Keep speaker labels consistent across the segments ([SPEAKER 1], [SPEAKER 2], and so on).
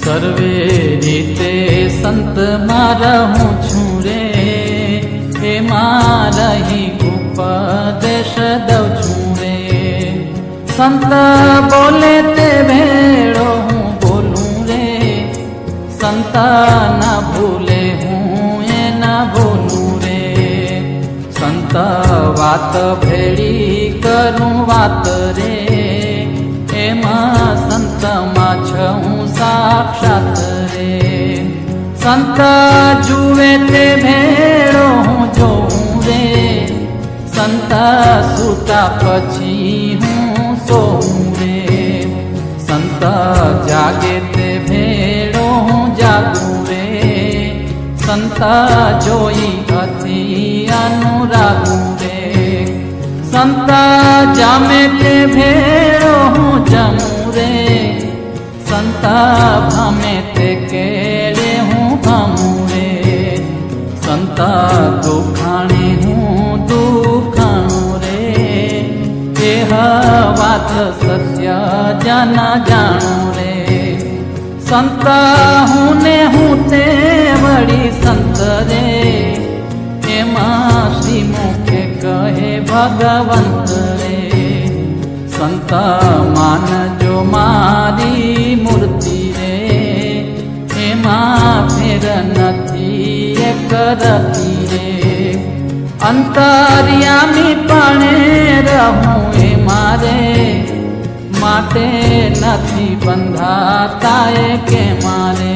[SPEAKER 1] સર્વે રીતે સંતમાં રહું છું રે, એમાં રહી ઉપદેશ દઉં છું રે. સંત બોલે તે ભેળો હું બોલું રે, સંત ના ભૂલે હું એ ના બોલું રે. સંત વાત ભેળી કરું વાત રે, એમાં સંતમાં છું સાક્ષાત રે. સંત જુએ તે ભેળો હું જોઉં રે, સંત સૂતા પછી હું સોઉં રે. સંત જાગે તે ભેળો હું જાગું રે, સંત જોઈ અતિ અનુરાગું રે. સંત જામે તે ભેળો હું જમું રે, સંત ભમે તે કેળે હું ભમું રે. સંત દુખાણે હું દુખાણું રે, એ વાત સત્ય જન જાણું રે. સંત હું ને હું તે વળી સંત રે, એમાં શ્રી મુખે કહે ભગવંત રે. સંત માનજો મારી મૂર્તિ રે, એમાં ફેર નથી એક રતી રે. અંતર્યામી પણ રહું એ મારે, માટે નથી બંધાતા એ કે મારે.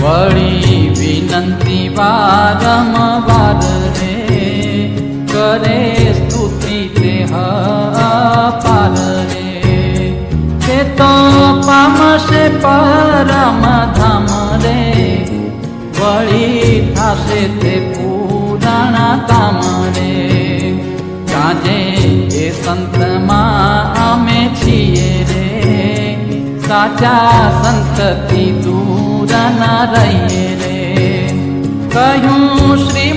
[SPEAKER 1] વળી વિનંતી વારંવાર રે, કરે સ્તુતિ તે અપાર રે. તે તો પામશે પરમ ધામ રે, વળી થાશે તે પુરાણા કામ રે. કાજે એ સંતમાં અમે છીએ રે, સાચા સંતથી દૂર ના રહીએ રે. કહ્યું શ્રી